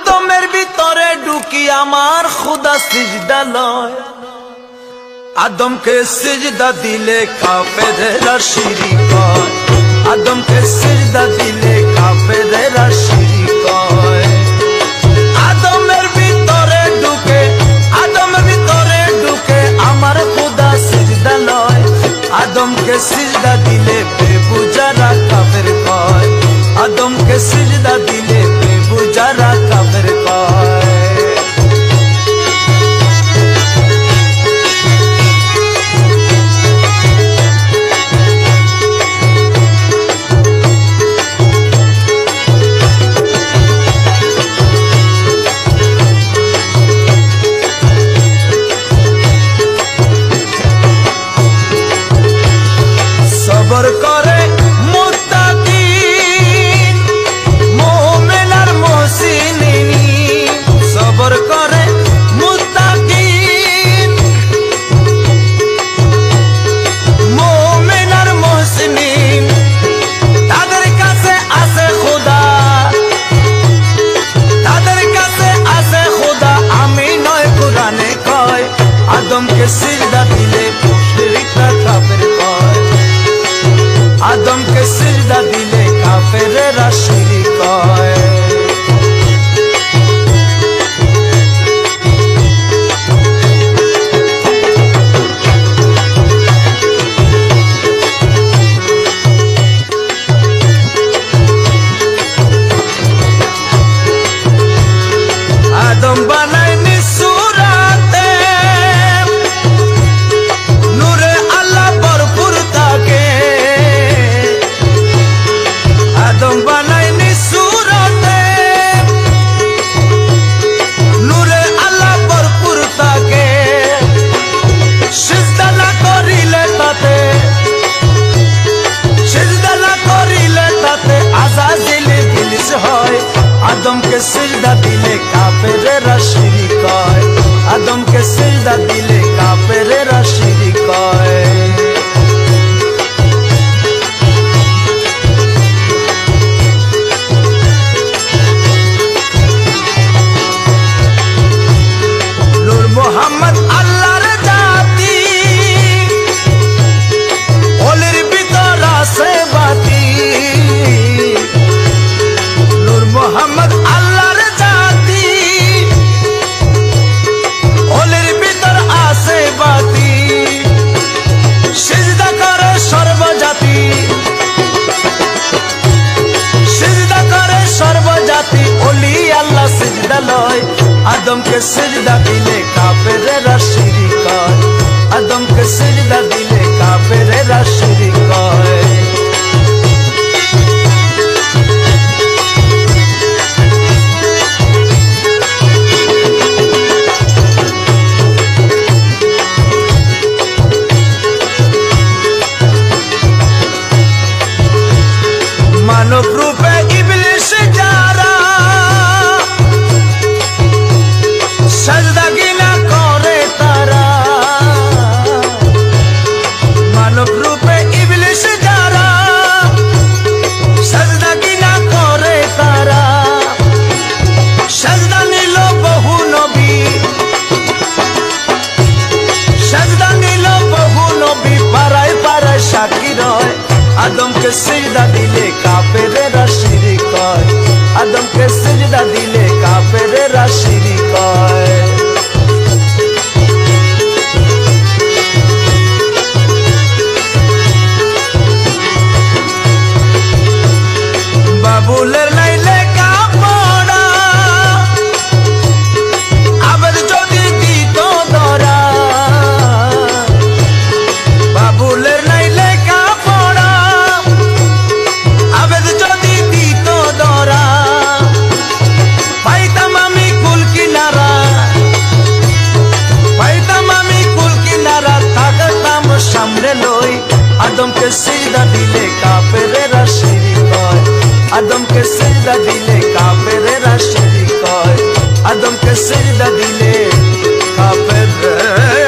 আদমের ভিতরে ঢুকি আমার খুদা সিজদা লয়। আদমকে সিজদা দিলে কাফেরেরা শিরিক হয়। আদমকে সিজদা দিলে কাফেরেরা শিরিক হয়। আদমের ভিতরে ঢুকে আমার খুদা সিজদা লয়। আদমকে সিজদা দিলে বেবুজারা কাফের হয়। আদমকে সিজদা দিলে বেবুজারা কাফের হয়। সবর করে মুত্তাকিন মুমিন আর মুহসিনিন। সবর করে মুত্তাকিন মুমিন আর মুহসিনিন। তাদের কাছে আছে খোদা, তাদের কাছে আছে খোদা, আমি নয় কোরআনে কয়। আদমকে সিজদা দিলে মুশরিকরা কাফের হয়। আদমকে সিজদা দিলে কাফেরেরা শিরিক হয়। আদম বানায়নি সূরাতে নূরে আল্লাহ ভরপুর থাকে। আদম বানায়নি সূরাতে নূরে আল্লাহ ভরপুর থাকে। সিজদা না করিলে তাতে, সিজদা না করিলে তাতে আযাজিল ইবলিস হয়। আদমকে সিজদা দিলে কাফেরেরা শিরিক হয়। আদমকে সিজদা দিলে কাফেরেরা শিরিক হয়। নূর মুহাম্মদ আল্লাহর জাতি, ওলির ভিতর আছে বাতি। নূর মুহাম্মদ আল্লাহর জাতি, ওলির ভিতর আছে বাতি। সিজদা করে সর্বজাতি, সিজদা করে সর্বজাতি, ওলি আল্লাহ সিজদা লয়। আদমকে সিজদা দিলে কাফেরেরা শিরিক হয়। আদমকে সিজদা দিলে কাফেরেরা শিরিক হয়। মানব রূপে ইবলিস যারা সাজদা গিনা করে তারা। মানব রূপে ইবলিস যারা সাজদা গিনা করে তারা। সাজদা নিল বহু নবী, সাজদা নিল বহু নবী, পাড়ায় পাড়ায় সাক্ষী রয়। আদমকে সিজদা দিলে কাফেরেরা শিরিক হয়। আদমকে সিজদা দিলে কাফেরেরা শিরিক হয়। বাবুলের নাইলে কাপড়া আবার যদি দিত ধরা। বাবুলের নাইলে কাপড়া আবার যদি দিত ধরা। পাইতাম আমি কুল কিনারা, পাইতাম আমি কুল কিনারা, থাকতাম সামনে লই। আদমকে সিজদা দিলে কাফেরেরা শিরিক হয়। আদমকে সিজদা দিলে কাফেরেরা শিরিক হয়। আদমকে সিজদা দিলে কাফেরেরা